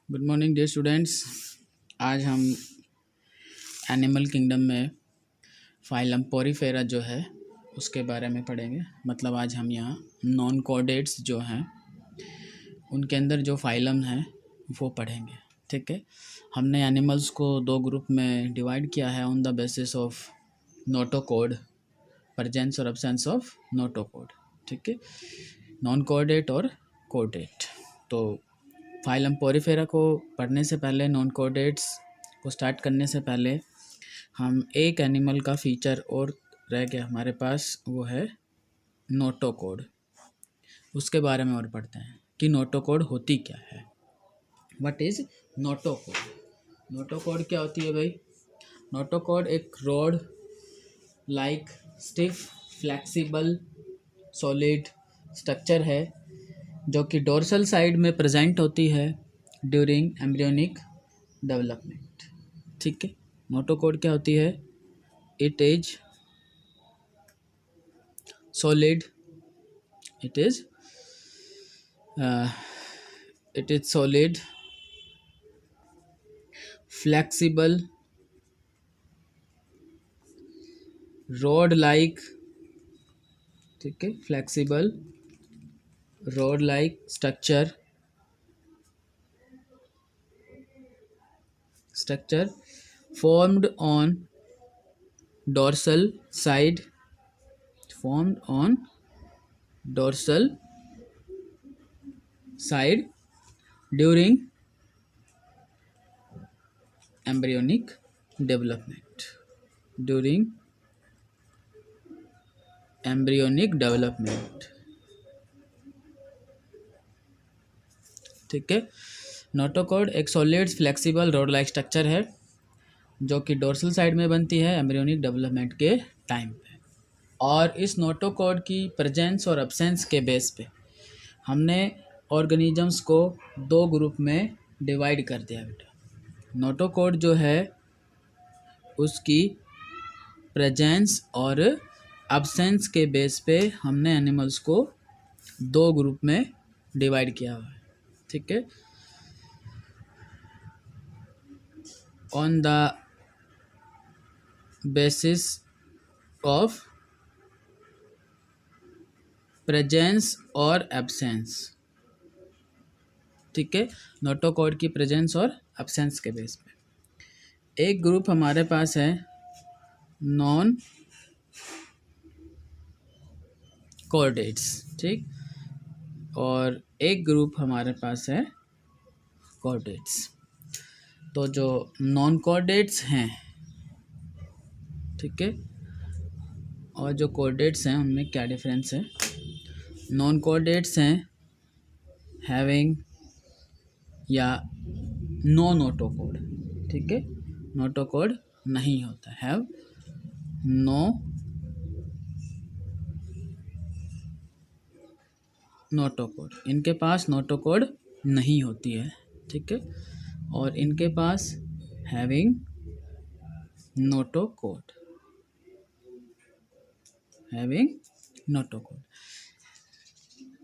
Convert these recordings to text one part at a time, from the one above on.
Good morning dear students. आज हम animal kingdom में फाइलम पोरीफेरा जो है उसके बारे में पढ़ेंगे। मतलब आज हम यहाँ नॉन कॉर्डेट्स जो हैं उनके अंदर जो फाइलम है वो पढ़ेंगे। ठीक है, हमने एनिमल्स को दो ग्रुप में डिवाइड किया है on the basis of notochord, presence और एब्सेंस ऑफ नोटोकोड। ठीक है, नॉन कॉर्डेट और कॉर्डेट। तो फाइलम पोरीफेरा को पढ़ने से पहले, नॉन कॉर्डेट्स को स्टार्ट करने से पहले हम एक एनिमल का फीचर और रह गया हमारे पास, वो है नोटोकोड। उसके बारे में और पढ़ते हैं कि नोटोकोड होती क्या है। What is notochord? नोटोकोड क्या होती है भाई? नोटोकोड एक rod like stiff flexible solid structure है जो कि डोर्सल साइड में प्रेजेंट होती है ड्यूरिंग एम्ब्रियोनिक डेवलपमेंट। ठीक है, नोटोकोड क्या होती है? It is solid, it is solid flexible rod like, ठीक है, flexible rod like structure formed on dorsal side during embryonic development. ठीक है, नोटोकोड एक solid flexible rod like structure है जो कि डोर्सल साइड में बनती है एम्ब्रियोनिक डेवलपमेंट के टाइम पे। और इस नोटोकोड की प्रेजेंस और एब्सेंस के बेस पे हमने ऑर्गेनिजम्स को दो ग्रुप में डिवाइड कर दिया बेटा। नोटोकोड जो है उसकी प्रेजेंस और एब्सेंस के बेस पे हमने एनिमल्स को दो ग्रुप में डिवाइड किया हुआ है। ठीक है, on the basis of presence और एब्सेंस। ठीक है, नोटोकोड की प्रेजेंस और एब्सेंस के बेस पे एक ग्रुप हमारे पास है नॉन कॉर्डेट्स, ठीक, और एक ग्रुप हमारे पास है कॉर्डेट्स। तो जो नॉन कॉर्डेट्स हैं, ठीक है, और जो कॉर्डेट्स हैं उनमें क्या डिफरेंस है? नॉन कॉर्डेट्स हैं हैविंग या नो नोटोकोड। ठीक है, नोटोकोड नहीं होता, हैव नो नोटोकोड। इनके पास नोटोकोड नहीं होती है। ठीक है, और इनके पास हैविंग नोटोकोड,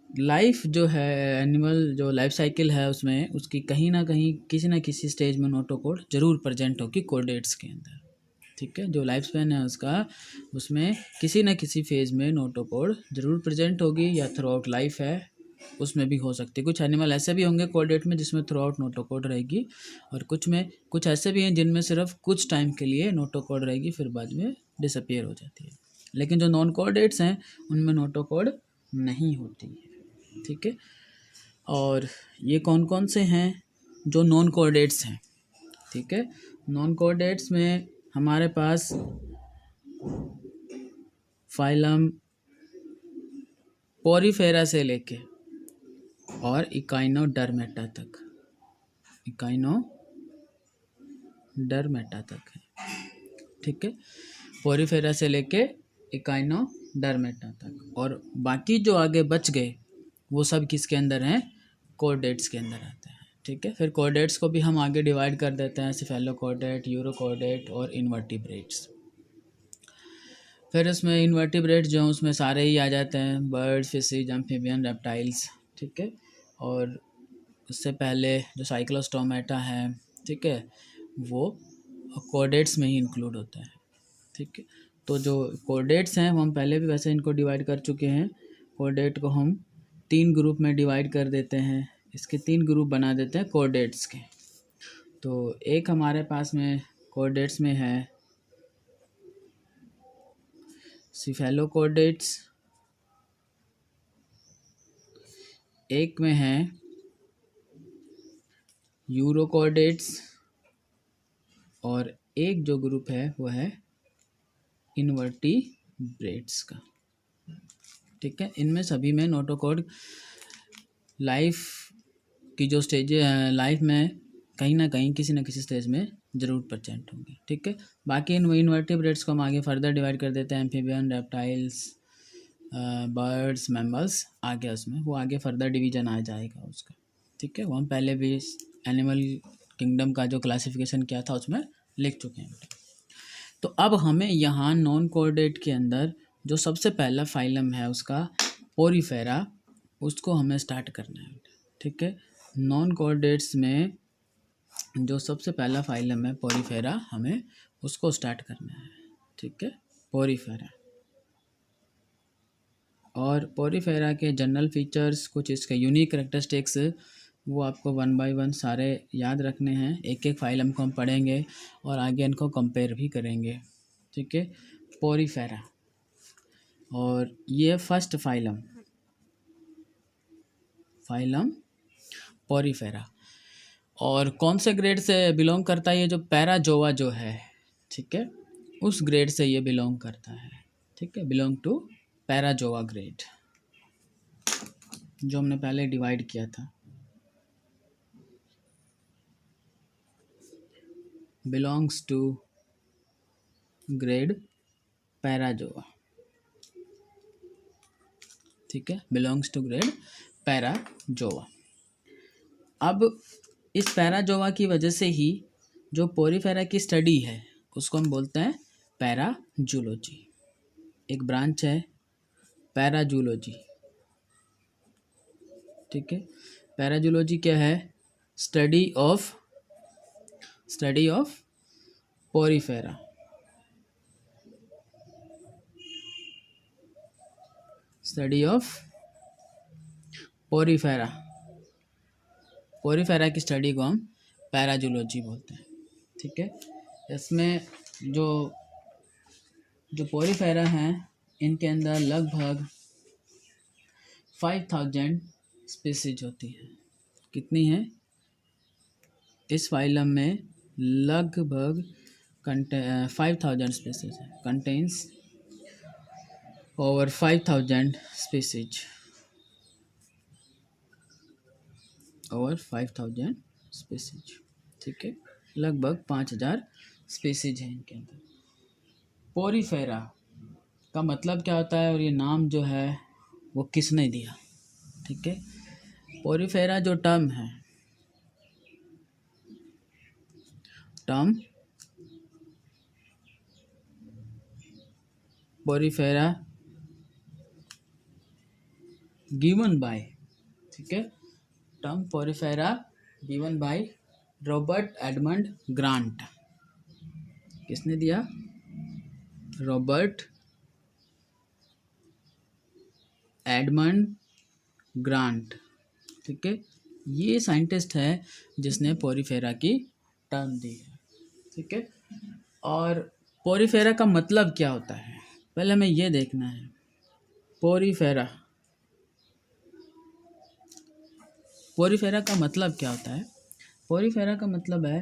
लाइफ जो है एनिमल, जो लाइफ साइकिल है उसमें उसकी कहीं ना कहीं किसी ना किसी स्टेज में नोटोकोड जरूर प्रेजेंट होगी कॉर्डेट्स के अंदर। ठीक है, जो लाइफ स्पैन है उसका, उसमें किसी न किसी फेज में नोटोकोड जरूर प्रेजेंट होगी, या थ्रू आउट लाइफ है उसमें भी हो सकती है। कुछ एनिमल ऐसे भी होंगे कॉर्डेट में जिसमें थ्रू आउट नोटोकोड रहेगी, और कुछ ऐसे भी हैं जिनमें सिर्फ कुछ टाइम के लिए नोटोकोड रहेगी, फिर बाद में डिसअपियर हो जाती है। लेकिन जो नॉन कॉर्डेट्स हैं उनमें नोटोकोड नहीं होती है। ठीक है, और ये कौन कौन से हैं जो नॉन कॉर्डेट्स हैं? ठीक है, नॉन कॉर्डेट्स में हमारे पास फाइलम पोरीफेरा से लेके और इकाइनोडर्मेटा तक है। ठीक है, पोरीफेरा से लेके इकाइनोडर्मेटा तक, और बाकी जो आगे बच गए वो सब किसके अंदर हैं? कॉर्डेट्स के अंदर आते हैं। ठीक है, फिर कॉर्डेट्स को भी हम आगे डिवाइड कर देते हैं, सेफेलोकॉर्डेट, यूरोकॉर्डेट और इनवर्टिब्रेट्स। फिर उसमें इनवर्टिब्रेट जो हैं उसमें सारे ही आ जाते हैं, बर्ड्स, फिशेज, एम्फीबियन, रेप्टाइल्स। ठीक है, और उससे पहले जो साइक्लोस्टोमेटा है, ठीक है, वो कॉर्डेट्स में ही इंक्लूड होता है, ठीक है। तो जो कॉर्डेट्स हैं वो हम पहले भी वैसे इनको डिवाइड कर चुके हैं। कॉर्डेट को हम 3 ग्रुप में डिवाइड कर देते हैं, इसके 3 ग्रुप बना देते हैं कॉर्डेट्स के। तो एक हमारे पास में कॉर्डेट्स में है सिफेलोकॉर्डेट्स, एक में है यूरोकॉर्डेट्स, और एक जो ग्रुप है वो है इनवर्टिब्रेट्स का, ठीक है। इनमें सभी में नोटोकॉर्ड लाइफ की जो स्टेजेस हैं लाइफ में कहीं ना कहीं किसी न किसी स्टेज में ज़रूर प्रेजेंट होंगे, ठीक है। बाकी इन इनवर्टिब्रेट्स को हम आगे फर्दर डिवाइड कर देते हैं, एम्फीबियन, रेप्टाइल्स, बर्ड्स, मैमल्स, आगे उसमें वो आगे फर्दर डिवीजन आ जाएगा उसका, ठीक है। वो हम पहले भी एनिमल किंगडम का जो क्लासिफिकेशन किया था उसमें लिख चुके हैं। तो अब हमें यहाँ नॉन कोऑर्डिनेट के अंदर जो सबसे पहला फाइलम है उसका पोरीफेरा, उसको हमें स्टार्ट करना है, ठीक है। नॉन कोऑर्डिनेट्स में जो सबसे पहला फाइलम है पोरीफेरा, हमें उसको स्टार्ट करना है, ठीक है, पोरीफेरा। और पोरीफेरा के जनरल फीचर्स, कुछ इसके यूनिक करेक्टरिस्टिक्स, वो आपको 1 बाय 1 सारे याद रखने हैं। एक एक फाइलम को हम पढ़ेंगे और आगे इनको कंपेयर भी करेंगे, ठीक है। पोरीफेरा, और ये फर्स्ट फाइलम पोरीफेरा, और कौन से ग्रेड से बिलोंग करता है? ये जो पैराजोआ जो है, ठीक है, उस ग्रेड से ये बिलोंग करता है, ठीक है, बिलोंग टू पैराजोआ ग्रेड, जो हमने पहले डिवाइड किया था। बिलोंग्स टू ग्रेड पैराजोआ, ठीक है, बिलोंग्स टू ग्रेड पैराजोआ। अब इस पैराजोआ की वजह से ही जो पोरीफेरा की स्टडी है उसको हम बोलते हैं पैराजूलॉजी। एक ब्रांच है पैराजूलॉजी, ठीक है। पैराजूलॉजी क्या है? Study of Porifera, study of Porifera. Porifera की स्टडी को हम पैराजूलॉजी बोलते हैं, ठीक है। इसमें जो पोरीफेरा हैं इनके अंदर लगभग 5000 स्पीसीज होती है। कितनी है? इस फाइलम में लगभग 5000 स्पीसीज है, contains over 5000 species, over 5000 species, ठीक है, लगभग 5000 स्पीसीज है इनके अंदर। पोरीफेरा का मतलब क्या होता है और ये नाम जो है वो किसने दिया, ठीक है। पोरीफेरा जो टर्म है, टर्म पोरीफेरा गिवन बाय, ठीक है, term Porifera given by Robert Edmund grant. किसने दिया? रॉबर्ट एडमंड ग्रांट, ठीक है। ये साइंटिस्ट है जिसने पोरीफेरा की टर्म दी है, ठीक है। और पोरीफेरा का मतलब क्या होता है पहले हमें ये देखना है। पोरीफेरा का मतलब क्या होता है? पोरीफेरा का मतलब है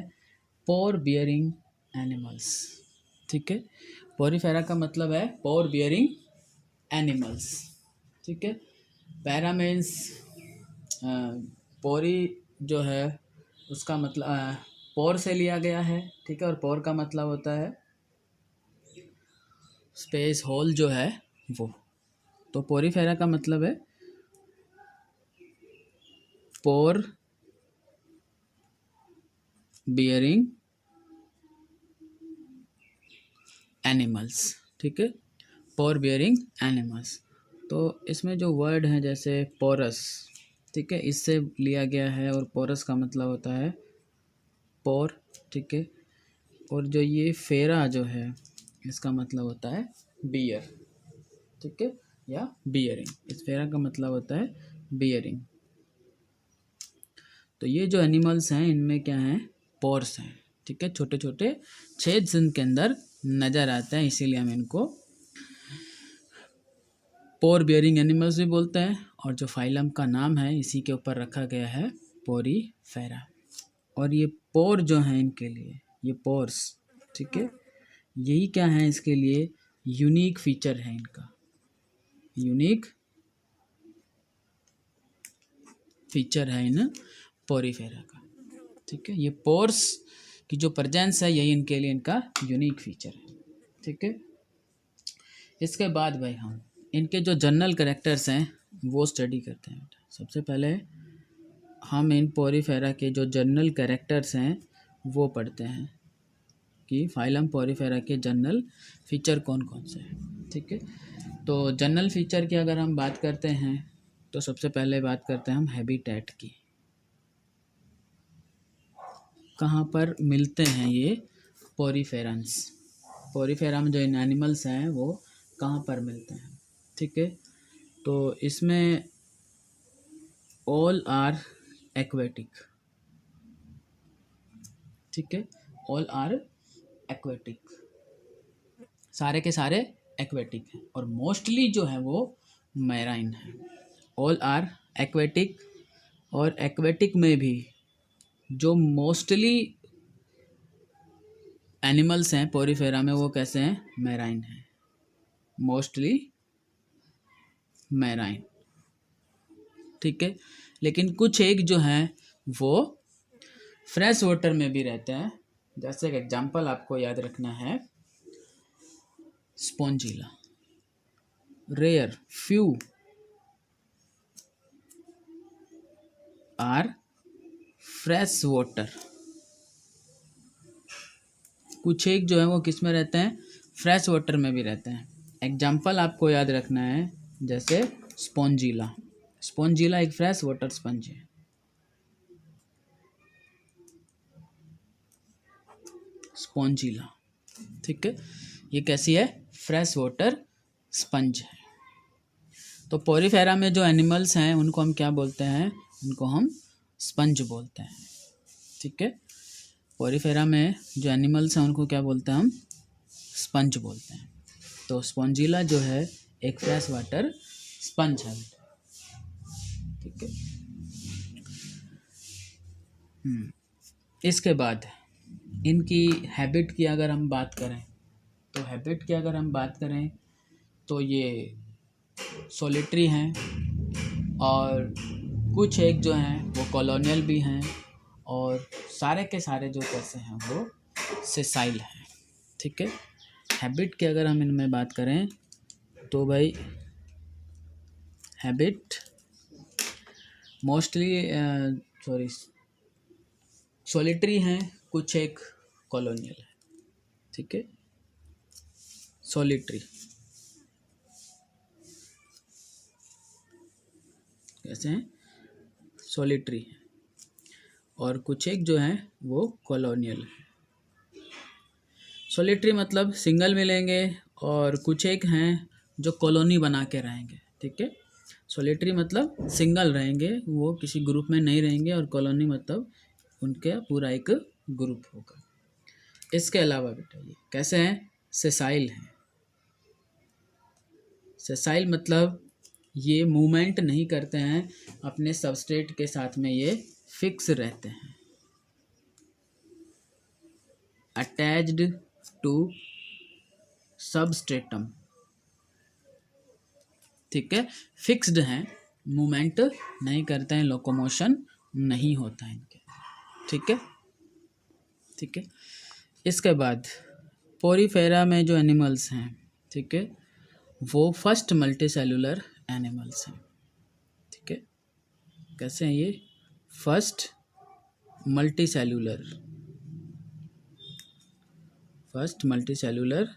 पोर बियरिंग एनिमल्स, ठीक है। पोरीफेरा का मतलब है पोर बियरिंग एनिमल्स, ठीक है। पैरा मीन्स पोरी जो है उसका मतलब पोर से लिया गया है, ठीक है, और पोर का मतलब होता है स्पेस होल जो है वो। तो पोरीफेरा का मतलब है पोर बियरिंग एनिमल्स, ठीक है, पोर बियरिंग एनिमल्स। तो इसमें जो वर्ड हैं जैसे पोरस, ठीक है, इससे लिया गया है। और पोरस का मतलब होता है पोर, ठीक है। और जो ये फेरा जो है इसका मतलब होता है बियर, ठीक है, या बियरिंग। इस फेरा का मतलब होता है बियरिंग। तो ये जो एनिमल्स हैं इनमें क्या है, पोर्स हैं, ठीक है, छोटे छोटे छेद इनके अंदर नजर आते हैं, इसीलिए हम इनको पोर बियरिंग एनिमल्स भी बोलते हैं। और जो फाइलम का नाम है इसी के ऊपर रखा गया है, पोरीफेरा। और ये पोर जो है इनके लिए, ये पोर्स, ठीक है, यही क्या है इसके लिए यूनिक फीचर है इनका, यूनिक फीचर है इन पोरीफेरा का, ठीक है। ये पोर्स की जो प्रेजेंस है यही इनके लिए इनका यूनिक फीचर है, ठीक है। इसके बाद भाई हम इनके जो जनरल कैरेक्टर्स हैं वो स्टडी करते हैं। सबसे पहले हम इन पोरीफेरा के जो जनरल कैरेक्टर्स हैं वो पढ़ते हैं कि फाइलम पोरीफेरा के जनरल फीचर कौन कौन से हैं, ठीक है। तो जनरल फीचर की अगर हम बात करते हैं तो सबसे पहले बात करते हैं हम हैबिटेट की। कहाँ पर मिलते हैं ये पोरीफेरन्स, पोरीफेरा में जो इन एनिमल्स हैं वो कहाँ पर मिलते हैं, ठीक है। तो इसमें ऑल आर एक्वेटिक, ठीक है, ऑल आर एक्वेटिक, सारे के सारे एक्वेटिक हैं। और मोस्टली जो है वो मैराइन है। ऑल आर एक्वेटिक, और एक्वेटिक में भी जो मोस्टली एनिमल्स हैं पोरीफेरा में वो कैसे हैं, मैराइन हैं, मोस्टली मैराइन, ठीक है। लेकिन कुछ एक जो हैं वो फ्रेश वाटर में भी रहते हैं। जैसे एक एग्जांपल आपको याद रखना है, spongilla, rare few are fresh water, कुछ एक जो है वो किस में रहते हैं, फ्रेश वाटर में भी रहते हैं। एग्जांपल आपको याद रखना है, जैसे स्पॉन्जिला, स्पॉन्जिला एक फ्रेश वाटर स्पंज है, स्पॉन्जिला, ठीक है, ये कैसी है, फ्रेश वाटर स्पंज है। तो पोरीफेरा में जो एनिमल्स हैं उनको हम क्या बोलते हैं, उनको हम स्पंज बोलते हैं, ठीक है। पोरीफेरा में जो एनिमल्स हैं उनको क्या बोलते हैं हम, स्पंज बोलते हैं। तो स्पॉन्जिला जो है एक फ्रेश वाटर स्पंज है, ठीक है। इसके बाद इनकी हैबिट की अगर हम बात करें, तो हैबिट की अगर हम बात करें तो ये सोलिटरी हैं, और कुछ एक जो हैं वो कॉलोनियल भी हैं, और सारे के सारे जो कैसे हैं वो सेसाइल हैं, ठीक है। हैबिट की अगर हम इनमें बात करें तो भाई हैबिट मोस्टली सोलिटरी हैं, कुछ एक कॉलोनियल है, ठीक है। सोलिटरी कैसे हैं, सोलिटरी है, और कुछ एक जो है वो कॉलोनियल है। सोलिटरी मतलब सिंगल मिलेंगे, और कुछ एक हैं जो कॉलोनी बना के रहेंगे, ठीक है। सोलिटरी मतलब सिंगल रहेंगे, वो किसी ग्रुप में नहीं रहेंगे, और कॉलोनी मतलब उनके पूरा एक ग्रुप होगा। इसके अलावा बेटा ये कैसे हैं, सेसाइल हैं। सेसाइल मतलब ये मूवमेंट नहीं करते हैं, अपने सबस्ट्रेट के साथ में ये फिक्स रहते हैं, अटैच्ड टू सबस्ट्रेटम, ठीक है, फिक्स्ड हैं, मूवमेंट नहीं करते हैं, लोकोमोशन नहीं होता है इनके, ठीक है, ठीक है। इसके बाद पोरीफेरा में जो एनिमल्स हैं, ठीक है, वो फर्स्ट मल्टीसेलुलर एनिमल्स हैं, ठीक है। कैसे हैं ये, first multicellular, first multicellular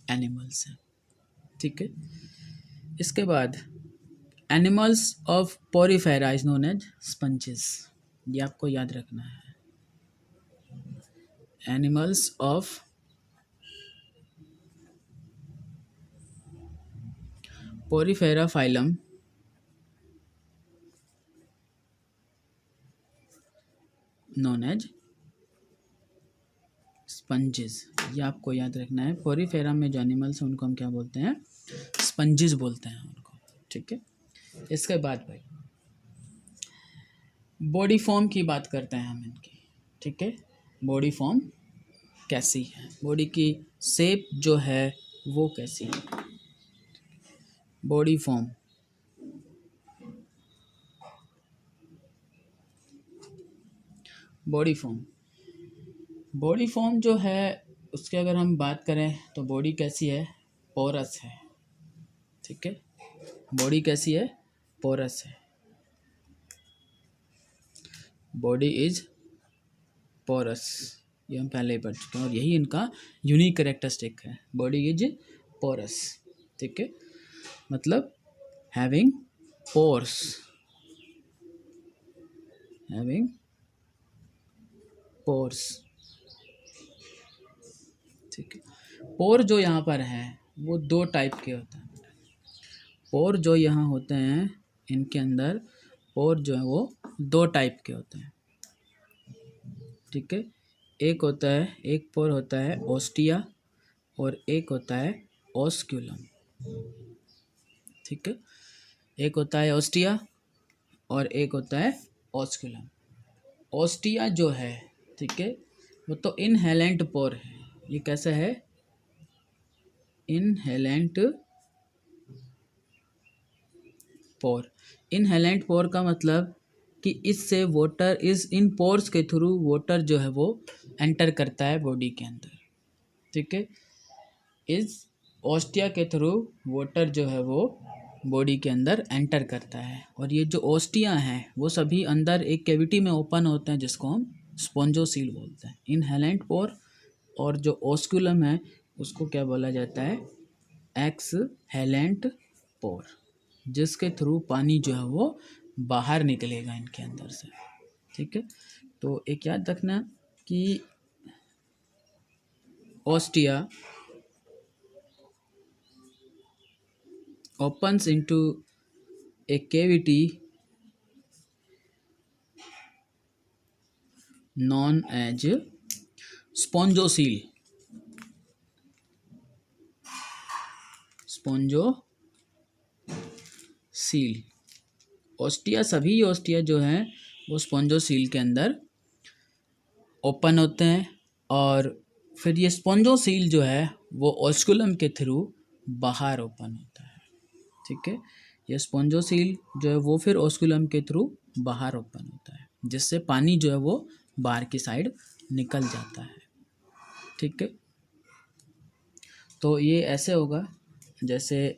animals हैं, ठीक है। इसके बाद animals of Porifera is known as sponges, ये आपको याद रखना है। Animals of Porifera phylum known as sponges, ये आपको याद रखना है। पोरीफेरा में जो एनिमल्स हैं उनको हम क्या बोलते हैं? स्पंजेस बोलते हैं उनको, ठीक है। इसके बाद भाई बॉडी फॉर्म की बात करते हैं हम इनकी, ठीक है। बॉडी फॉर्म कैसी है, बॉडी की शेप जो है वो कैसी है। Body form, body form, body form जो है उसकी अगर हम बात करें तो बॉडी कैसी है? पोरस है, ठीक है। बॉडी कैसी है? पोरस है। बॉडी इज पोरस, ये हम पहले ही पढ़ चुके हैं और यही इनका यूनिक कैरेक्टरिस्टिक है। बॉडी इज पोरस, ठीक है, मतलब हैविंग पोर्स, हैविंग पोर्स, ठीक है। पोर जो यहाँ पर है वो दो टाइप के होते हैं। पोर जो यहाँ होते हैं इनके अंदर, पोर जो है वो दो टाइप के होते हैं, ठीक है। एक होता है, एक पोर होता है ओस्टिया और एक होता है ओस्क्यूलम, ठीक है। एक होता है ओस्टिया और एक होता है ओस्क्यूलम। ओस्टिया जो है, ठीक है, वो तो इनहेलेंट पोर है। ये कैसा है? इनहेलेंट पोर। इनहेलेंट पोर का मतलब कि इससे वाटर इस इन पोर्स के थ्रू वाटर जो है वो एंटर करता है बॉडी के अंदर, ठीक है। इस ओस्टिया के थ्रू वाटर जो है वो बॉडी के अंदर एंटर करता है और ये जो ओस्टिया हैं वो सभी अंदर एक कैविटी में ओपन होते हैं जिसको हम स्पॉन्जोसील बोलते हैं। इनहेलेंट पोर और जो ओस्कुलम है उसको क्या बोला जाता है? एक्सहेलेंट पोर, जिसके थ्रू पानी जो है वो बाहर निकलेगा इनके अंदर से, ठीक है। तो एक याद रखना कि ostia opens into a cavity known as spongocele, spongocoel. Ostia, सभी ओस्टिया जो हैं वो स्पॉन्जोसील के अंदर ओपन होते हैं और फिर ये स्पॉन्जोसील जो है वो ओस्कुलम के थ्रू बाहर ओपन होता है, ठीक है। ये स्पॉन्जोसील जो है वो फिर ओस्कुलम के थ्रू बाहर ओपन होता है जिससे पानी जो है वो बाहर की साइड निकल जाता है, ठीक है। तो ये ऐसे होगा जैसे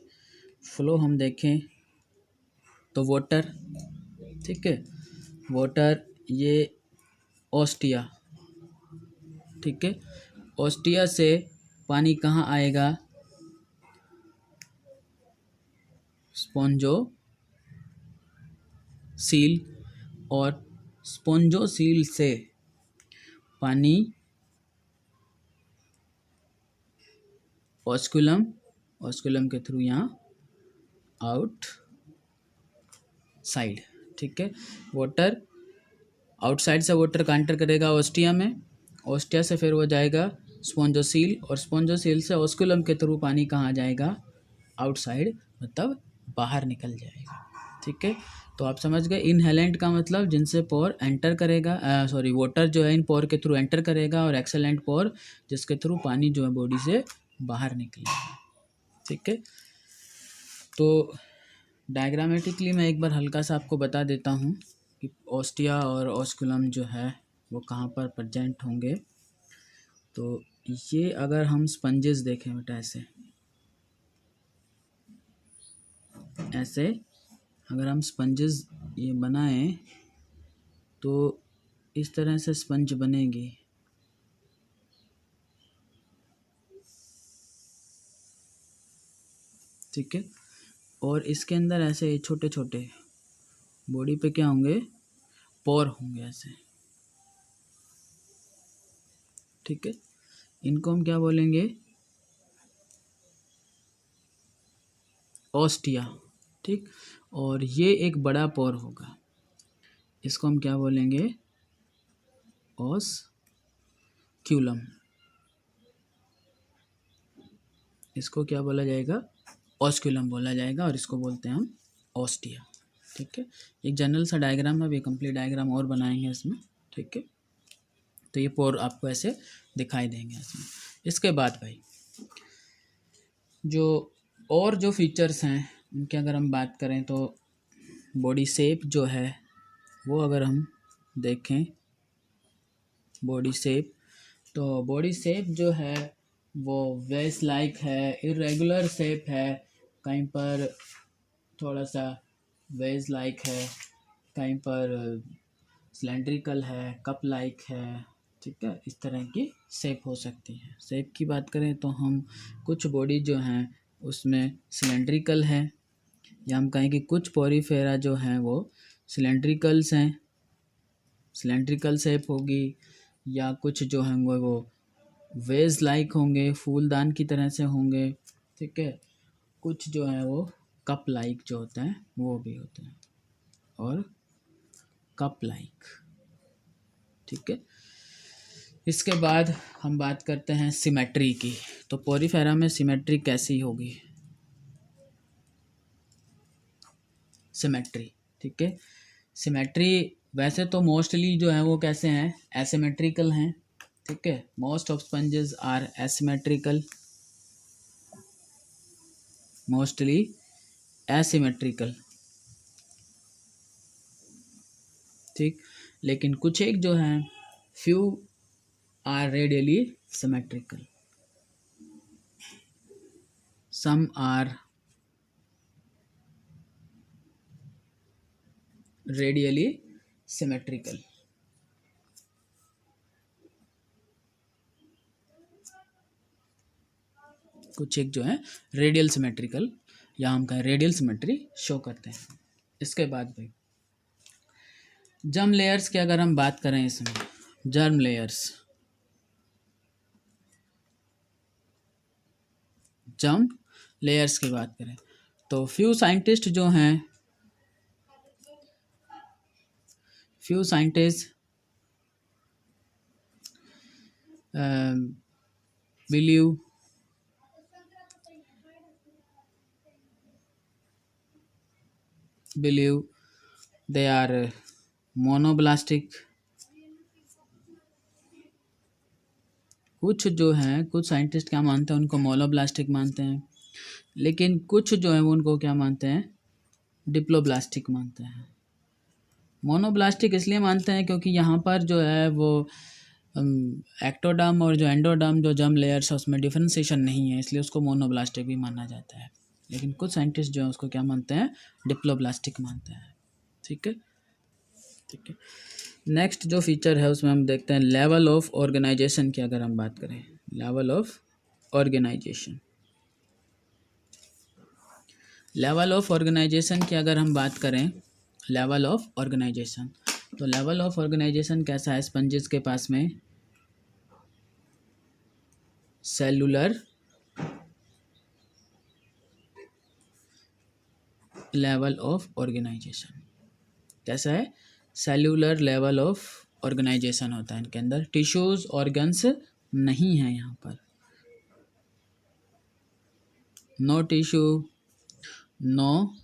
फ्लो हम देखें तो वाटर, ठीक है, वाटर, ये ओस्टिया, ठीक है। ओस्टिया से पानी कहाँ आएगा? स्पॉन्जोसील, और स्पॉन्जोसील से पानी ओस्कुलम, ओस्कुलम के थ्रू यहाँ आउट साइड, ठीक है। वाटर आउटसाइड से वाटर का एंटर करेगा ओस्टिया में, ओस्टिया से फिर वो जाएगा स्पॉन्जोसील और स्पॉन्जोसील से ओस्कुलम के थ्रू पानी कहाँ जाएगा? आउटसाइड, मतलब बाहर निकल जाएगा, ठीक है। तो आप समझ गए इनहेलेंट का मतलब जिनसे पोर एंटर करेगा, सॉरी वाटर जो है इन पोर के थ्रू एंटर करेगा, और एक्सेलेंट पोर जिसके थ्रू पानी जो है बॉडी से बाहर निकलेगा, ठीक है। तो डायग्रामेटिकली मैं एक बार हल्का सा आपको बता देता हूँ कि ओस्टिया और ओस्कुलम जो है वो कहाँ पर प्रेजेंट होंगे। तो ये अगर हम स्पंजेस देखें बेटा, ऐसे ऐसे अगर हम स्पंजेस ये बनाएं तो इस तरह से स्पंज बनेगी, ठीक है। और इसके अंदर ऐसे छोटे छोटे बॉडी पे क्या होंगे, पोर होंगे ऐसे, ठीक है। इनको हम क्या बोलेंगे, ओस्टिया, ठीक। और ये एक बड़ा पोर होगा, इसको हम क्या बोलेंगे, ओस्क्यूलम। इसको क्या बोला जाएगा, ओस्क्यूलम बोला जाएगा, और इसको बोलते हैं हम ओस्टिया, ठीक है। एक जनरल सा डायग्राम है, अभी कंप्लीट डायग्राम और बनाएंगे इसमें, ठीक है। तो ये पोर आपको ऐसे दिखाई देंगे इसमें। इसके बाद भाई जो और जो फीचर्स हैं उनकी अगर हम बात करें तो बॉडी शेप जो है वो अगर हम देखें, बॉडी शेप, तो बॉडी शेप जो है वो वेस लाइक है, इरेगुलर शेप है, कहीं पर थोड़ा सा वेज लाइक है, कहीं पर सिलेंड्रिकल है, कप लाइक है, ठीक है। इस तरह की शेप हो सकती है। शेप की बात करें तो हम कुछ बॉडी जो हैं उसमें सिलेंड्रिकल है, या हम कहें कि कुछ पोरीफेरा जो हैं वो सिलेंड्रिकल्स हैं, सिलेंड्रिकल शेप होगी, या कुछ जो होंगे वो वेज लाइक होंगे, फूलदान की तरह से होंगे, ठीक है। कुछ जो है वो कप लाइक जो होते हैं वो भी होते हैं, और कप लाइक, ठीक है। इसके बाद हम बात करते हैं सिमेट्री की। तो पोरीफेरा में सिमेट्री कैसी होगी, सिमेट्री, ठीक है। सिमेट्री वैसे तो मोस्टली जो है वो कैसे हैं, एसिमेट्रिकल हैं, ठीक है। Most of sponges are asymmetrical, mostly asymmetrical, ठीक। लेकिन कुछ एक जो हैं few are radially symmetrical, some are radially symmetrical, कुछ एक जो है रेडियल सिमेट्रिकल, या हम कहें रेडियल सिमेट्री शो करते हैं। इसके बाद भाई जर्म लेयर्स की अगर हम बात करें, इसमें जर्म लेयर्स, जर्म लेयर्स की बात करें तो फ्यू साइंटिस्ट जो हैं, few scientist believe they are मोनोब्लास्टिक। कुछ जो हैं, कुछ साइंटिस्ट क्या मानते हैं, उनको मोनोब्लास्टिक मानते हैं, लेकिन कुछ जो है वो उनको क्या मानते हैं, डिप्लोब्लास्टिक मानते हैं। मोनोब्लास्टिक इसलिए मानते हैं क्योंकि यहाँ पर जो है वो एक्टोडर्म और जो एंडोडर्म जो जर्म लेयर्स है उसमें डिफरेंशिएशन नहीं है, इसलिए उसको मोनोब्लास्टिक भी माना जाता है। लेकिन कुछ साइंटिस्ट जो है उसको क्या मानते हैं, डिप्लोब्लास्टिक मानते हैं, ठीक है, ठीक है। नेक्स्ट जो फीचर है उसमें हम देखते हैं लेवल ऑफ ऑर्गेनाइजेशन की अगर हम बात करें, level of organisation, level of organisation की अगर हम बात करें, लेवल ऑफ ऑर्गेनाइजेशन, तो लेवल ऑफ ऑर्गेनाइजेशन कैसा है स्पंजेस के पास में, सेलुलर लेवल ऑफ ऑर्गेनाइजेशन कैसा है, सेलुलर लेवल ऑफ ऑर्गेनाइजेशन होता है। इनके अंदर टिश्यूज ऑर्गन्स नहीं है, यहाँ पर नो टिश्यू नो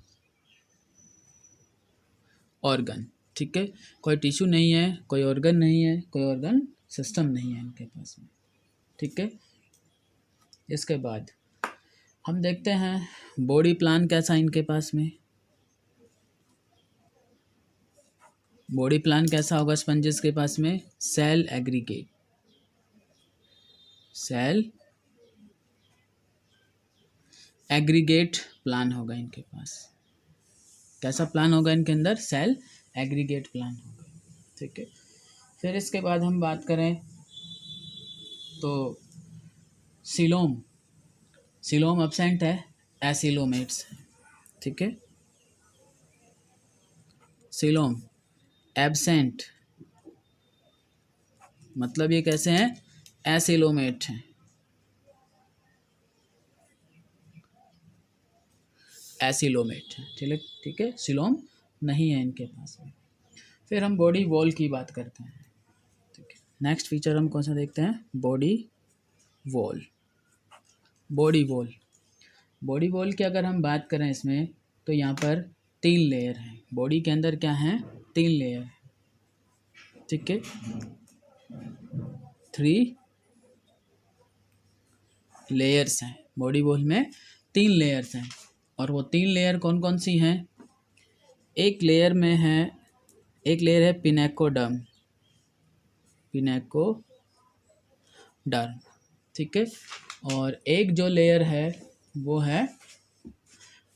ऑर्गन, ठीक है। कोई टिश्यू नहीं है, कोई ऑर्गन नहीं है, कोई ऑर्गन सिस्टम नहीं है इनके पास में, ठीक है। इसके बाद हम देखते हैं बॉडी प्लान कैसा इनके पास में, बॉडी प्लान कैसा होगा स्पंजेस के पास में, cell aggregate, cell aggregate plan होगा इनके पास। कैसा प्लान होगा इनके अंदर, सेल एग्रीगेट प्लान होगा, ठीक है। फिर इसके बाद हम बात करें तो सिलोम, सिलोम एब्सेंट है, एसिलोमेट्स है, ठीक है। सिलोम एब्सेंट, मतलब ये कैसे हैं, एसिलोमेट हैं, एसिलोमेट हैं, ठीक है, सिलोम नहीं है इनके पास में। फिर हम बॉडी वॉल की बात करते हैं, ठीक है। नेक्स्ट फीचर हम कौन सा देखते हैं, body wall. Body wall, body wall की अगर हम बात करें इसमें, तो यहाँ पर 3 लेयर हैं। बॉडी के अंदर क्या है, 3 लेयर है, ठीक है। 3 लेयर्स हैं बॉडी वॉल में, 3 लेयर्स हैं। और वो 3 लेयर कौन कौन सी हैं, एक लेयर में है, एक लेयर है पिनेकोडर्म, पिनेकोडर्म, ठीक है। और एक जो लेयर है वो है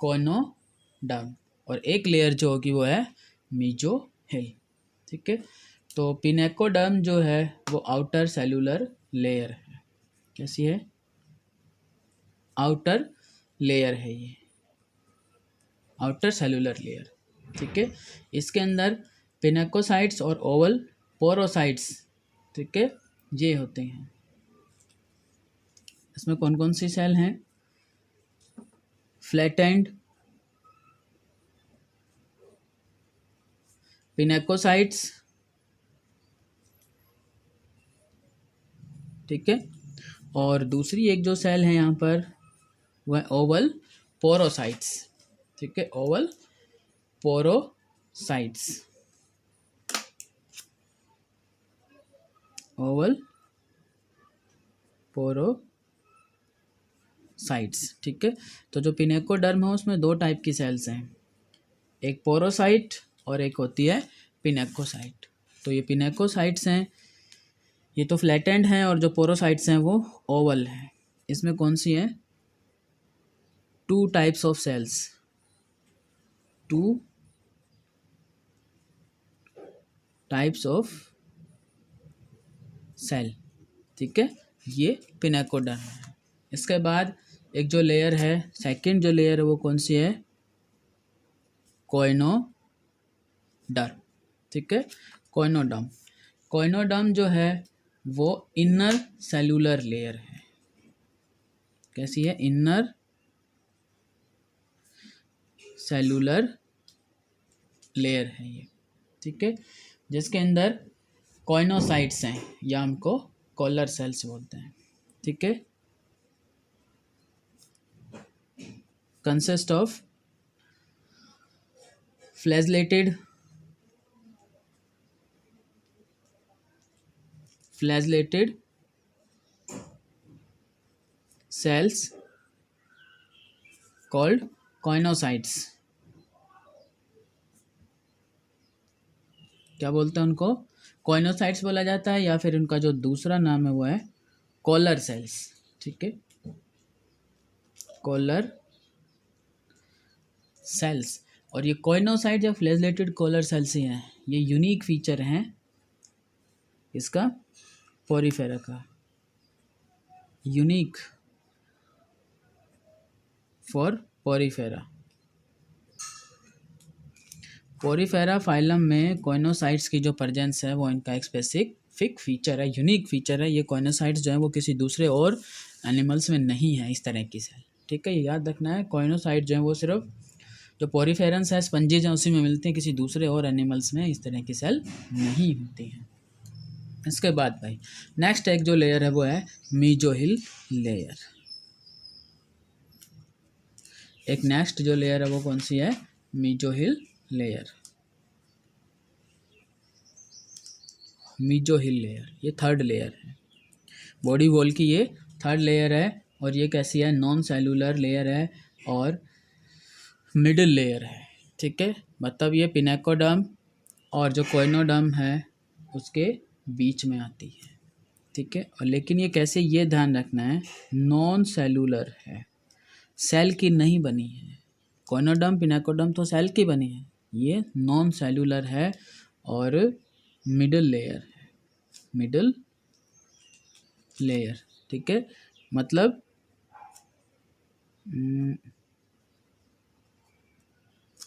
कोइनोडर्म, और एक लेयर जो होगी वो है मीजोहिल, ठीक है। तो पिनेकोडर्म जो है वो आउटर सेलुलर लेयर है, कैसी है, आउटर लेयर है ये, आउटर सेलुलर लेयर, ठीक है। इसके अंदर पिनेकोसाइट्स और ओवल पोरोसाइट्स, ठीक है, ये होते हैं। इसमें कौन कौन सी सेल हैं, फ्लैटेंड पिनेकोसाइट्स, ठीक है। और दूसरी एक जो सेल है यहाँ पर वह ओवल पोरोसाइट्स, ठीक है, ओवल पोरोसाइट्स, ओवल पोरोसाइट्स, ठीक है। तो जो पिनेकोडर्म है उसमें 2 टाइप की सेल्स हैं, एक पोरोसाइट और एक होती है पिनेकोसाइट। तो ये पिनेकोसाइट्स हैं, ये तो फ्लैटेंड हैं, और जो पोरोसाइट्स हैं वो ओवल हैं। इसमें कौन सी है, 2 types of cells, 2 types of cell, ठीक है, ये पिनेकोडर्म है। इसके बाद एक जो लेयर है, सेकंड जो लेयर है वो कौन सी है, कोइनोडर्म, ठीक है, कोइनोडर्म। कोइनोडर्म जो है वो इनर सेलुलर लेयर है, कैसी है, इनर सेलुलर लेयर है ये, ठीक है, जिसके अंदर कॉइनोसाइट्स हैं, या हमको कॉलर सेल्स बोलते हैं, ठीक है। Consist of flagellated cells called coenocytes, क्या बोलते हैं उनको, कॉइनोसाइट्स बोला जाता है, या फिर उनका जो दूसरा नाम है वो है कॉलर सेल्स, ठीक है, कॉलर सेल्स। और ये कॉइनोसाइट या फ्लैजेलेटेड कॉलर सेल्स ही हैं, ये यूनिक फीचर हैं इसका, पोरीफेरा का, unique for Porifera. Porifera phylum में कॉइनोसाइट्स की जो प्रेजेंस है वो इनका एक स्पेसिफिक फीचर है, यूनिक फीचर है। ये कॉइनोसाइट्स जो है वो किसी दूसरे और एनिमल्स में नहीं है इस तरह की सेल, ठीक है, ये याद रखना है। कॉइनोसाइट जो है वो सिर्फ जो पोरीफेरन्स है, स्पंजेज हैं, उसी में मिलते हैं, किसी दूसरे और एनिमल्स में इस तरह की सेल नहीं होती हैं। इसके बाद भाई नेक्स्ट एक जो लेयर है वो है मीजोहिल लेयर। एक नेक्स्ट जो लेयर है वो कौन सी है, मीजोहिल लेयर, मीजोहिल लेयर, ये 3rd लेयर है बॉडी वॉल की, ये 3rd लेयर है। और ये कैसी है, नॉन सेलुलर लेयर है और मिडिल लेयर है, ठीक है। मतलब ये पिनेकोडर्म और जो कोइनोडर्म है उसके बीच में आती है, ठीक है। और लेकिन ये कैसे, ये ध्यान रखना है, नॉन सेलुलर है, सेल की नहीं बनी है। कोइनोडर्म पिनेकोडर्म तो सेल की बनी है, ये नॉन सेलुलर है और मिडिल लेयर है, मिडिल लेयर, ठीक है। मतलब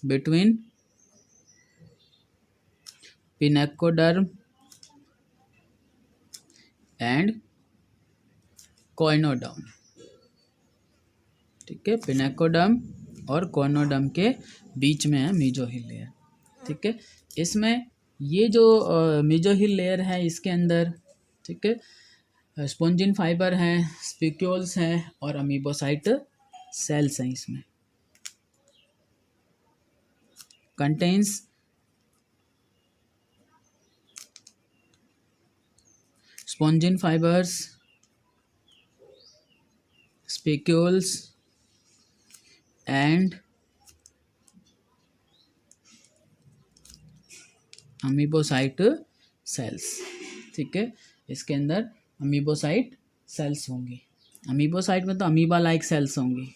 बिटवीन पिनेकोडर्म एंड कोइनोडर्म। ठीक है, पिनेकोडर्म और कोइनोडर्म के बीच में है मेसोहिल लेयर। ठीक है, इसमें ये जो मेसोहिल लेयर है इसके अंदर, ठीक है, स्पॉन्जिन फाइबर हैं, स्पिक्यूल्स हैं और अमीबोसाइट सेल्स हैं। इसमें contains spongin fibres, spicules and amoebocyte cells. ठीक है, इसके अंदर अमीबोसाइट सेल्स होंगी। अमीबोसाइट में तो अमीबा लाइक सेल्स होंगी,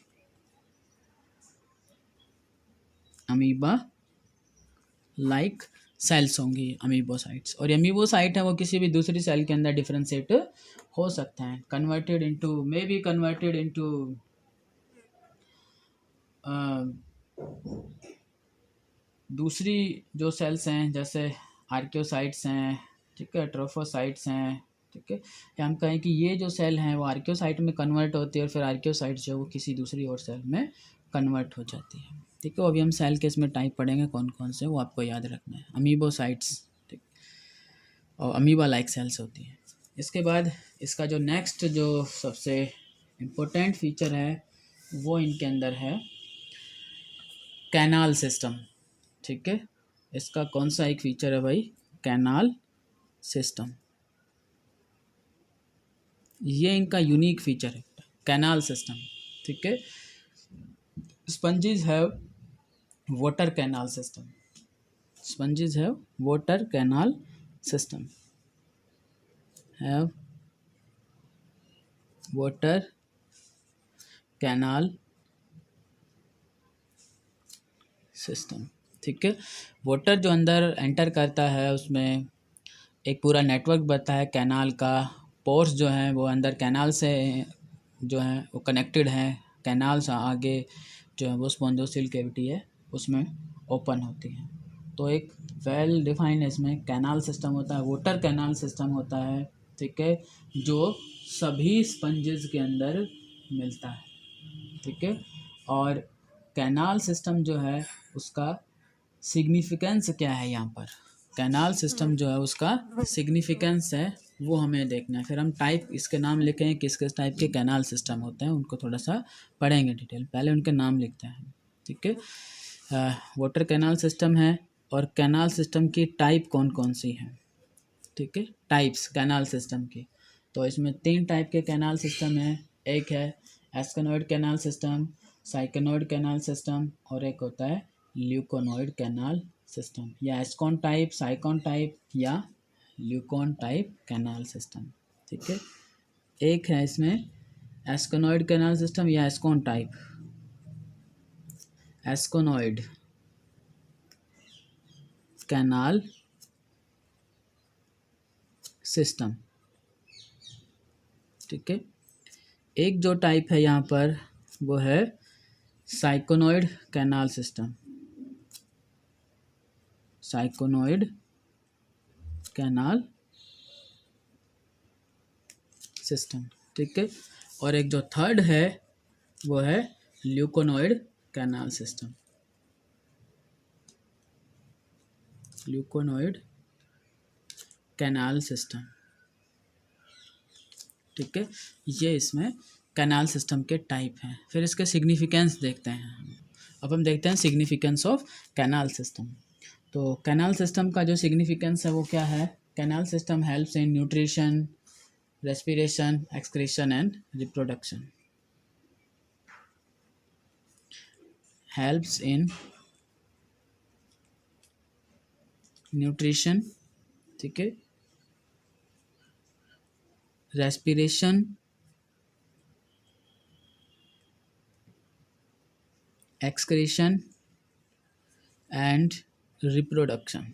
अमीबा लाइक सेल्स होंगी अमीबोसाइट्स। और अमीबोसाइट है वो किसी भी दूसरी सेल के अंदर डिफरेंशिएट हो सकते हैं, converted into, may be converted into दूसरी जो सेल्स हैं, जैसे आर्कियोसाइट्स हैं, ठीक है, ट्रोफोसाइट्स हैं। ठीक है, या हम कहें कि ये जो सेल हैं वो आर्कियोसाइट में कन्वर्ट होती है और फिर आर्कियोसाइट जो है वो किसी दूसरी और सेल में कन्वर्ट हो जाती है। ठीक है, अभी हम सेल के इसमें टाइप पढ़ेंगे कौन कौन से, वो आपको याद रखना है। अमीबोसाइट्स, ठीक, और अमीबा लाइक सेल्स होती हैं। इसके बाद इसका जो नेक्स्ट जो सबसे इम्पोर्टेंट फीचर है वो इनके अंदर है कैनाल सिस्टम। ठीक है, इसका कौन सा एक फीचर है भाई, कैनाल सिस्टम। ये इनका यूनिक फीचर है, कैनाल सिस्टम। ठीक है, sponges have water canal system, sponges have water canal system, have water canal system. ठीक है, वाटर जो अंदर एंटर करता है उसमें एक पूरा नेटवर्क बनता है कैनाल का। पोर्स जो हैं वो अंदर कैनाल से जो हैं वो कनेक्टेड हैं, कैनाल से आगे जो है वो स्पॉन्जोसिल कैविटी है उसमें ओपन होती है। तो एक वेल डिफाइंड इसमें कैनाल सिस्टम होता है, वाटर कैनाल सिस्टम होता है। ठीक है, जो सभी स्पंजेस के अंदर मिलता है। ठीक है, और कैनाल सिस्टम जो है उसका सिग्निफिकेंस क्या है, यहाँ पर कैनाल सिस्टम जो है उसका सिग्निफिकेंस है वो हमें देखना है। फिर हम टाइप, इसके नाम लिखें किस किस टाइप के कैनाल सिस्टम होते हैं उनको थोड़ा सा पढ़ेंगे डिटेल, पहले उनके नाम लिखते हैं। ठीक है, वाटर कैनाल सिस्टम है और कैनाल सिस्टम की टाइप कौन कौन सी हैं। ठीक है, टाइप्स कैनाल सिस्टम की, तो इसमें 3 टाइप के कैनाल सिस्टम है। एक है एस्केनॉइड कैनाल सिस्टम, साइकेनॉइड कैनाल सिस्टम और एक होता है ल्यूकोनॉइड कैनाल सिस्टम, या एस्कॉन टाइप, साइकॉन टाइप या ल्यूकॉन टाइप कैनाल सिस्टम। ठीक है, एक है इसमें एस्केनॉइड कैनाल सिस्टम या एस्कॉन टाइप, एस्कोनॉइड कैनाल सिस्टम। ठीक है, एक जो टाइप है यहाँ पर वो है साइकोनॉइड कैनाल सिस्टम, साइकोनॉइड कैनाल सिस्टम। ठीक है, और एक जो थर्ड है वो है ल्यूकोनॉइड कैनाल सिस्टम, ल्यूकोनॉइड कैनाल सिस्टम। ठीक है, ये इसमें कैनाल सिस्टम के टाइप हैं। फिर इसके सिग्निफिकेंस देखते हैं। अब हम देखते हैं सिग्निफिकेंस ऑफ कैनाल सिस्टम। तो कैनाल सिस्टम का जो सिग्निफिकेंस है वो क्या है, canal system helps in nutrition, respiration, excretion and reproduction, helps in nutrition, ठीक है, respiration, excretion and reproduction।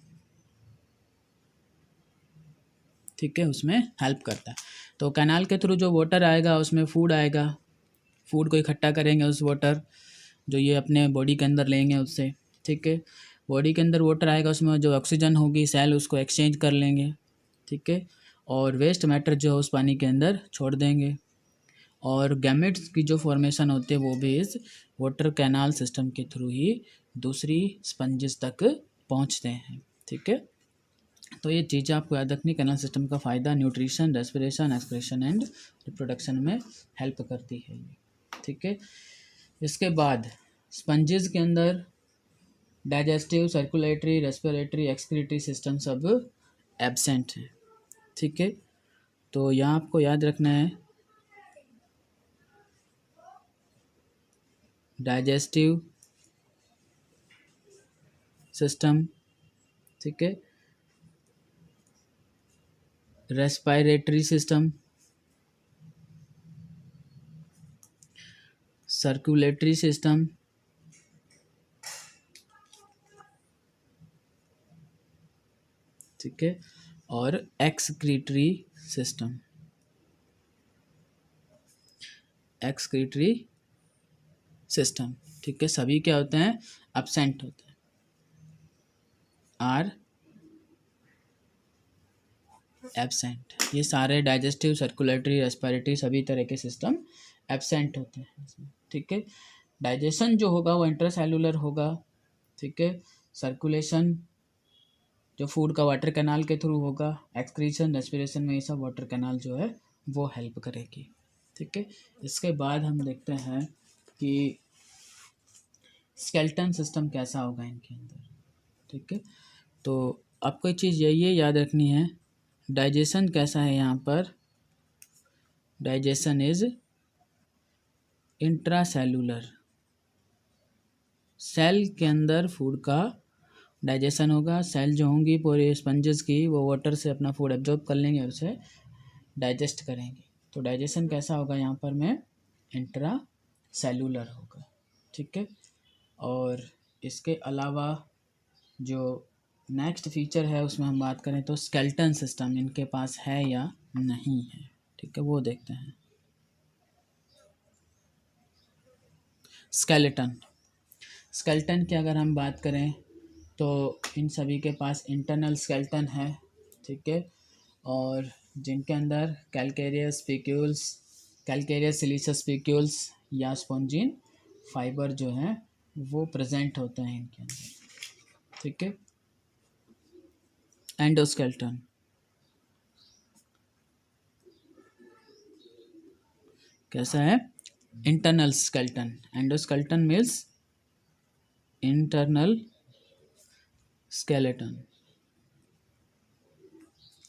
ठीक है, उसमें हेल्प करता है। तो कैनाल के थ्रू जो वाटर आएगा उसमें फूड आएगा, फूड को इकट्ठा करेंगे उस वाटर जो ये अपने बॉडी के अंदर लेंगे उससे। ठीक है। बॉडी के अंदर वाटर आएगा, उसमें जो ऑक्सीजन होगी सेल उसको एक्सचेंज कर लेंगे, ठीक है, और वेस्ट मैटर जो है उस पानी के अंदर छोड़ देंगे। और गैमेट्स की जो फॉर्मेशन होती है वो भी इस वाटर कैनाल सिस्टम के थ्रू ही दूसरी स्पंजेस तक पहुंचते हैं, ठीक है। तो ये चीज़ें आपको याद रखनी, कैनाल सिस्टम का फ़ायदा nutrition, respiration, excretion and reproduction में हेल्प करती है ये, ठीक है। इसके बाद स्पंजेस के अंदर digestive, circulatory, respiratory, excretory system सब एब्सेंट हैं, ठीक है। तो यहाँ आपको याद रखना है डाइजेस्टिव सिस्टम, ठीक है, रेस्पिरेटरी सिस्टम, सर्कुलेटरी सिस्टम, ठीक है, और एक्सक्रीटरी सिस्टम, एक्सक्रीटरी सिस्टम, ठीक है। सभी क्या होते हैं, एब्सेंट होते हैं, आर एब्सेंट। ये सारे डाइजेस्टिव, सर्कुलेटरी, रेस्पिरेटरी सभी तरह के सिस्टम एब्सेंट होते हैं इसमें, ठीक है। डाइजेशन जो होगा वो इंट्रासेलुलर होगा, ठीक है। सर्कुलेशन जो फूड का वाटर कैनाल के थ्रू होगा, एक्सक्रीशन, रेस्पिरेशन में ये सब वाटर कैनाल जो है वो हेल्प करेगी, ठीक है। इसके बाद हम देखते हैं कि स्केलेटन सिस्टम कैसा होगा इनके अंदर, ठीक है। तो आपको एक चीज़ यही याद रखनी है, डाइजेशन कैसा है यहाँ पर, डाइजेशन इज इंट्रासेलुलर, सेल के अंदर फूड का डाइजेशन होगा। सेल जो होंगी पूरे स्पंजेस की वो वाटर से अपना फूड एब्जॉर्ब कर लेंगे और उसे डाइजेस्ट करेंगे। तो डाइजेशन कैसा होगा यहाँ पर में, इंट्रा सेलुलर होगा, ठीक है। और इसके अलावा जो नेक्स्ट फीचर है उसमें हम बात करें तो स्केलेटन सिस्टम इनके पास है या नहीं है, ठीक है, वो देखते हैं। स्केलेटन, स्केलेटन की अगर हम बात करें तो इन सभी के पास इंटरनल स्केलेटन है, ठीक है, और जिनके अंदर calcareous spicules, calcareous siliceous spicules या स्पॉन्जिन फाइबर जो है वो प्रेजेंट होते हैं इनके अंदर, ठीक है। एंडोस्केलेटन, कैसा है, internal skeleton, endoskeleton means internal skeleton,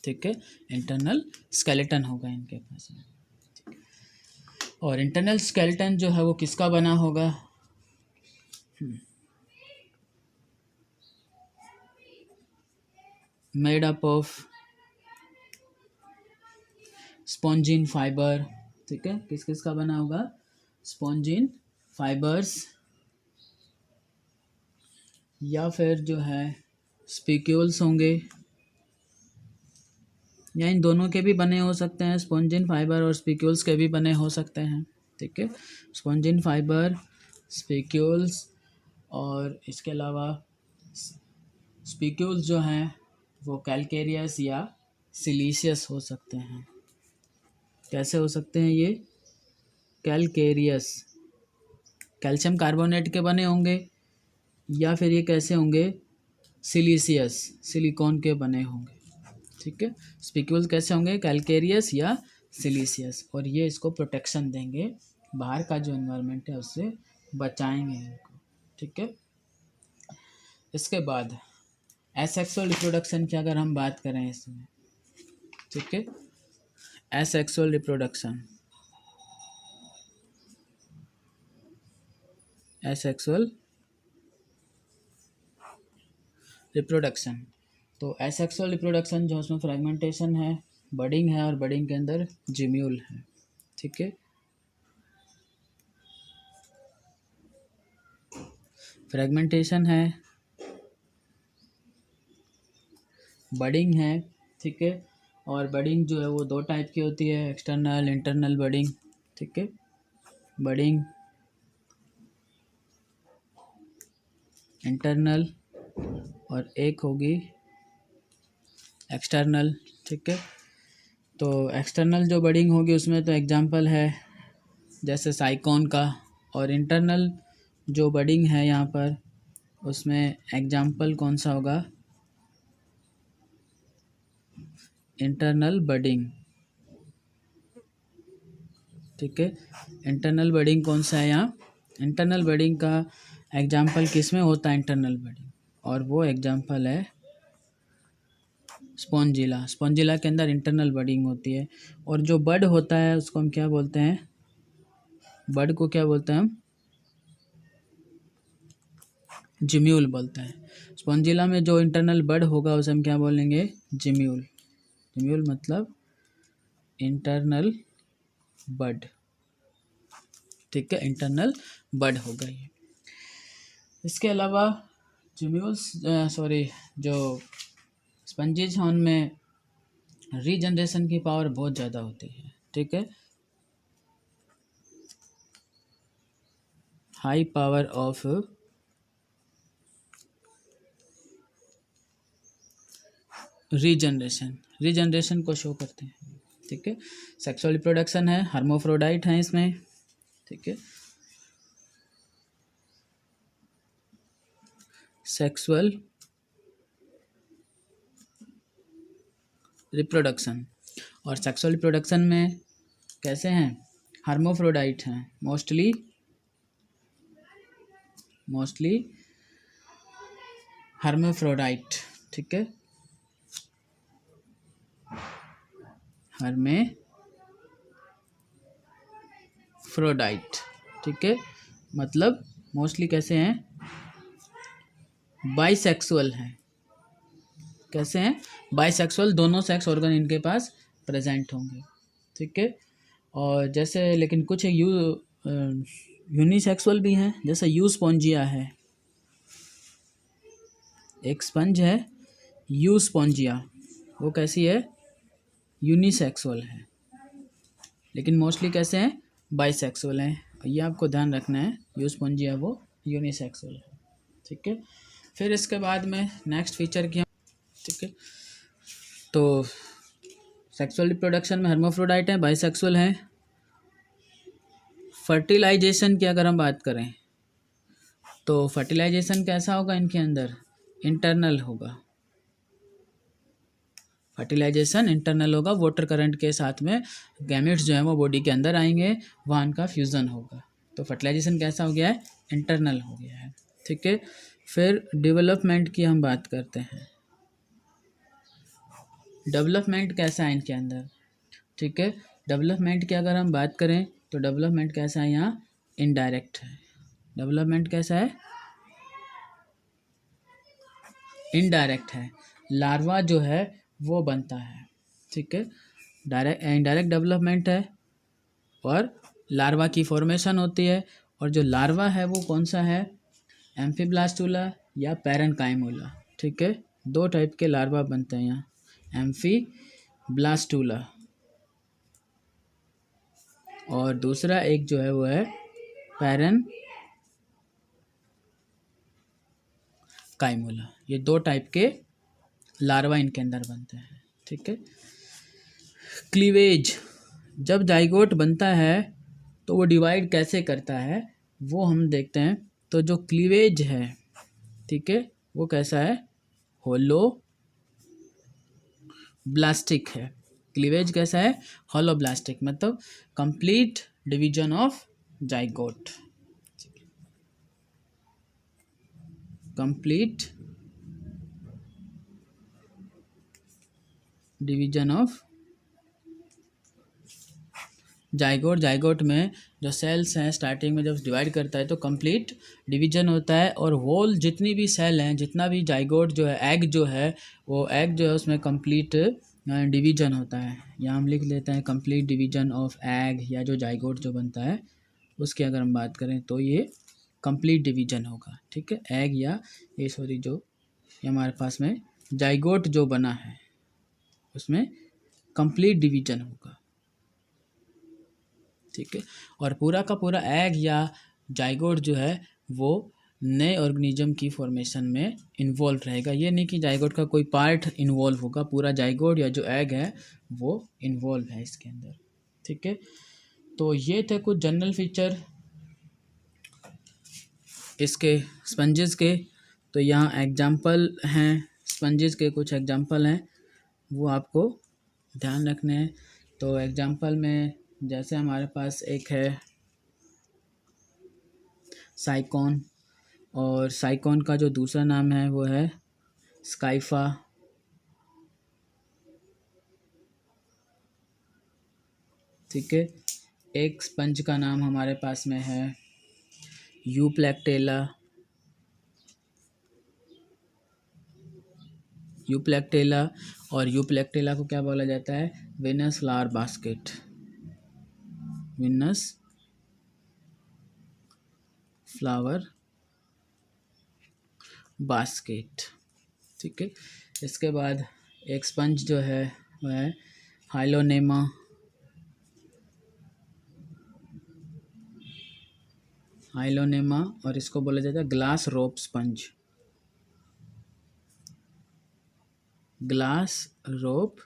ठीक है, इंटरनल स्केलेटन होगा इनके पास में। और इंटरनल स्केलेटन जो है वो किसका बना होगा, made up of spongin fibre, ठीक है, किस किस का बना होगा, स्पॉन्जिन फाइबर्स या फिर जो है स्पिक्यूल्स होंगे, या इन दोनों के भी बने हो सकते हैं, स्पॉन्जिन फाइबर और स्पिक्यूल्स के भी बने हो सकते हैं, ठीक है। स्पॉन्जिन फाइबर, स्पिक्यूल्स, और इसके अलावा स्पिक्यूल्स जो हैं वो कैलकेरियस या सिलिशियस हो सकते हैं। कैसे हो सकते हैं ये, कैलकेरियस कैल्शियम कार्बोनेट के बने होंगे, या फिर ये कैसे होंगे, सिलिशियस सिलिकॉन के बने होंगे, ठीक है। स्पिक्यूल्स कैसे होंगे, कैलकेरियस या सिलिशियस, और ये इसको प्रोटेक्शन देंगे, बाहर का जो एनवायरनमेंट है उससे बचाएंगे इनको, ठीक है। इसके बाद एसेक्सुअल रिप्रोडक्शन की अगर हम बात करें इसमें, ठीक है, एसेक्सुअल रिप्रोडक्शन, एसेक्सुअल रिप्रोडक्शन, तो एसेक्सुअल रिप्रोडक्शन जो उसमें फ्रेगमेंटेशन है, बडिंग है, और बडिंग के अंदर जिम्यूल है, ठीक है। फ्रेगमेंटेशन है, बडिंग है, ठीक है, और बडिंग जो है वो दो टाइप की होती है, एक्सटर्नल, इंटरनल बडिंग, ठीक है। बडिंग इंटरनल और एक होगी एक्सटर्नल। ठीक है, तो एक्सटर्नल जो बडिंग होगी उसमें तो एग्जांपल है जैसे साइकोन का, और इंटरनल जो बडिंग है यहाँ पर उसमें एग्जांपल कौन सा होगा, इंटरनल बडिंग। ठीक है, इंटरनल बडिंग कौन सा है यहाँ, इंटरनल बडिंग का एग्जांपल किस में होता है, इंटरनल बडिंग, और वो एग्जांपल है स्पॉन्जिला। स्पॉन्जिला के अंदर इंटरनल बडिंग होती है। और जो बड होता है उसको हम क्या बोलते हैं, बड को क्या बोलते हैं हम, जिम्यूल बोलते हैं। स्पॉन्जिला में जो इंटरनल बड होगा उसे हम क्या बोलेंगे, जिम्यूल। जिम्यूल मतलब इंटरनल बड। ठीक है, इंटरनल बड होगा ये। इसके अलावा जिम्यूल्स जो स्पंजेज हैं उनमें रीजनरेशन की पावर बहुत ज़्यादा होती है। ठीक है, हाई पावर ऑफ रीजनरेशन को शो करते हैं। ठीक है, सेक्सुअल रिप्रोडक्शन है, हर्माफ्रोडाइट हैं इसमें। ठीक है, सेक्सुअल रिप्रोडक्शन, और सेक्सुअल रिप्रोडक्शन में कैसे हैं, हर्माफ्रोडाइट हैं मोस्टली हर्माफ्रोडाइट। ठीक है, हर्माफ्रोडाइट। ठीक है, मतलब मोस्टली कैसे हैं, बाइसेक्सुअल हैं। कैसे हैं, बाइसेक्सुअल, दोनों सेक्स ऑर्गन इनके पास प्रेजेंट होंगे। ठीक है, और जैसे लेकिन कुछ यूनिसेक्सुअल भी हैं, जैसे यूस्पोंजिया है, एक स्पंज है यूस्पोंजिया, वो कैसी है, यूनिसेक्सुअल है, लेकिन मोस्टली कैसे हैं, बाइसेक्सुअल हैं। ये आपको ध्यान रखना है, यूस्पोंजिया वो यूनिसेक्सुअल है। ठीक है, फिर इसके बाद में नेक्स्ट फीचर की, ठीक है, तो सेक्सुअल रिप्रोडक्शन में हर्माफ्रोडाइट हैं, बाइसेक्सुअल हैं। फर्टिलाइजेशन की अगर हम बात करें तो फर्टिलाइजेशन कैसा होगा इनके अंदर, इंटरनल होगा। फर्टिलाइजेशन इंटरनल होगा, वाटर करंट के साथ में गैमेट्स जो है वो बॉडी के अंदर आएंगे, वहाँ इनका फ्यूज़न होगा। तो फर्टिलाइजेशन कैसा हो गया है, इंटरनल हो गया है। ठीक है, फिर डेवलपमेंट की हम बात करते हैं, डेवलपमेंट कैसा है इनके अंदर। ठीक है, डेवलपमेंट की अगर हम बात करें तो डेवलपमेंट कैसा है, यहाँ इनडायरेक्ट है। डेवलपमेंट कैसा है, इनडायरेक्ट है। लार्वा जो है वो बनता है। ठीक है, डायरेक्ट इनडायरेक्ट डेवलपमेंट है, और लार्वा की फॉर्मेशन होती है। और जो लार्वा है वो कौन सा है, एम्फीब्लास्टुला या पैरेन्काइमोला। ठीक है, दो टाइप के लार्वा बनते हैं यहाँ, एम्फीब्लास्टुला और दूसरा एक जो है वो है पैरेन्काइमोला। ये दो टाइप के लार्वा इनके अंदर बनते हैं। ठीक है, क्लीवेज, जब जाइगोट बनता है तो वो डिवाइड कैसे करता है वो हम देखते हैं। तो जो क्लीवेज है, ठीक है, वो कैसा है, होलो ब्लास्टिक है। क्लीवेज कैसा है, होलो ब्लास्टिक, मतलब complete division of zygote. Complete division of zygote. Zygote में जो सेल्स हैं स्टार्टिंग में जब डिवाइड करता है तो कंप्लीट डिवीजन होता है, और होल जितनी भी सेल हैं, जितना भी जाइगोट जो है, एग जो है, वो एग जो है उसमें कंप्लीट डिवीजन होता है। यहाँ हम लिख लेते हैं कंप्लीट डिवीजन ऑफ एग, या जो जाइगोट जो बनता है उसकी अगर हम बात करें तो ये कंप्लीट डिवीजन होगा। ठीक है, एग या ये जो ये हमारे पास में जाइगोट जो बना है उसमें कंप्लीट डिवीजन होगा। ठीक है, और पूरा का पूरा एग या जाइगोट जो है वो नए ऑर्गेनिज्म की फॉर्मेशन में इन्वॉल्व रहेगा। ये नहीं कि जाइगोट का कोई पार्ट इन्वॉल्व होगा, पूरा जाइगोट या जो एग है वो इन्वॉल्व है इसके अंदर। ठीक है, तो ये थे कुछ जनरल फीचर इसके स्पंजेस के। तो यहाँ एग्जाम्पल हैं स्पंजेस के, कुछ एग्जाम्पल हैं वो आपको ध्यान रखने हैं। तो एग्जाम्पल में जैसे हमारे पास एक है साइकॉन, और साइकॉन का जो दूसरा नाम है वो है स्काइफा। ठीक है, एक स्पंज का नाम हमारे पास में है यूप्लेक्टेला। यूप्लेक्टेला, और यूप्लेक्टेला को क्या बोला जाता है? Venus flower basket. Venus flower basket. ठीक है, इसके बाद एक स्पंज जो है वह है हाइलोनेमा। हाइलोनेमा, और इसको बोला जाता है ग्लास रोप स्पंज। ग्लास रोप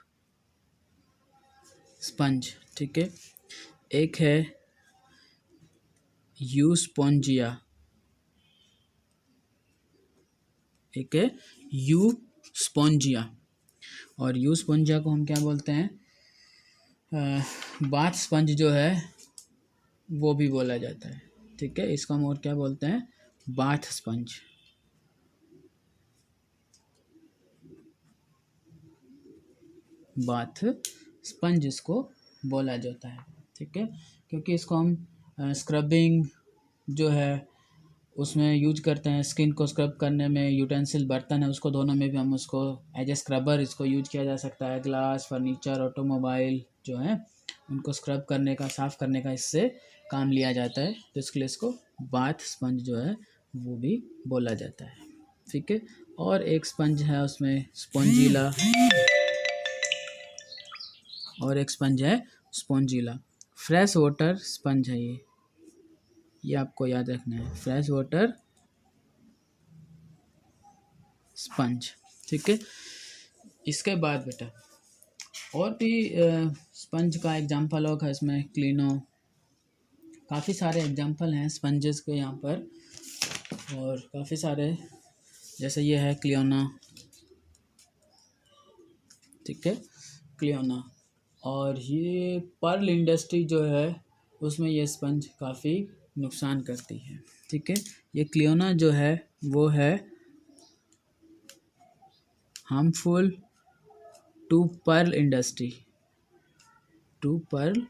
स्पंज। ठीक है, एक है यूस्पोंजिया। एक है यूस्पोंजिया, और यूस्पोंजिया को हम क्या बोलते हैं? बाथ स्पंज जो है वो भी बोला जाता है। ठीक है, इसको हम और क्या बोलते हैं? Bath sponge. बाथ स्पंज इसको बोला जाता है। ठीक है, क्योंकि इसको हम स्क्रबिंग जो है उसमें यूज करते हैं। स्किन को स्क्रब करने में, यूटेंसिल बर्तन है उसको धोने में भी हम उसको एज ए स्क्रबर इसको यूज किया जा सकता है। ग्लास, फर्नीचर, ऑटोमोबाइल जो है उनको स्क्रब करने का, साफ़ करने का इससे काम लिया जाता है। तो इसके लिए इसको बाथ स्पंज जो है वो भी बोला जाता है। ठीक है, और एक स्पंज है उसमें स्पॉन्जिला, और एक स्पंज है स्पॉन्जिला। फ्रेश वाटर स्पंज है ये आपको याद रखना है, फ्रेश वाटर स्पंज। ठीक है, इसके बाद बेटा और भी स्पंज का एग्जांपल होगा इसमें क्लीनो। काफ़ी सारे एग्जांपल हैं स्पंजेस के यहाँ पर, और काफ़ी सारे, जैसे ये है क्लियोना। ठीक है, क्लियोना, और ये पर्ल इंडस्ट्री जो है उसमें ये स्पंज काफ़ी नुकसान करती है। ठीक है, ये क्लियोना जो है वो है harmful to pearl industry, to pearl.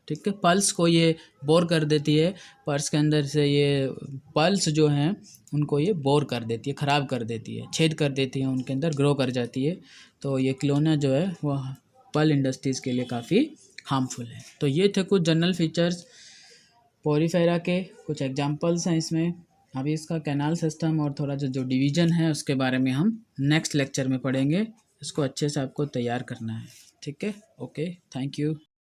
ठीक है, पल्स को ये बोर कर देती है, पर्स के अंदर से ये पल्स जो हैं उनको ये बोर कर देती है, ख़राब कर देती है, छेद कर देती है, उनके अंदर ग्रो कर जाती है। तो ये क्लोना जो है वो पर्ल इंडस्ट्रीज़ के लिए काफ़ी हार्मफुल है। तो ये थे कुछ जनरल फीचर्स पोरीफेरा के, कुछ एग्जांपल्स हैं इसमें। अभी इसका कैनाल सिस्टम और थोड़ा जो डिवीज़न है उसके बारे में हम नेक्स्ट लेक्चर में पढ़ेंगे। इसको अच्छे से आपको तैयार करना है। ठीक है, ओके, थैंक यू।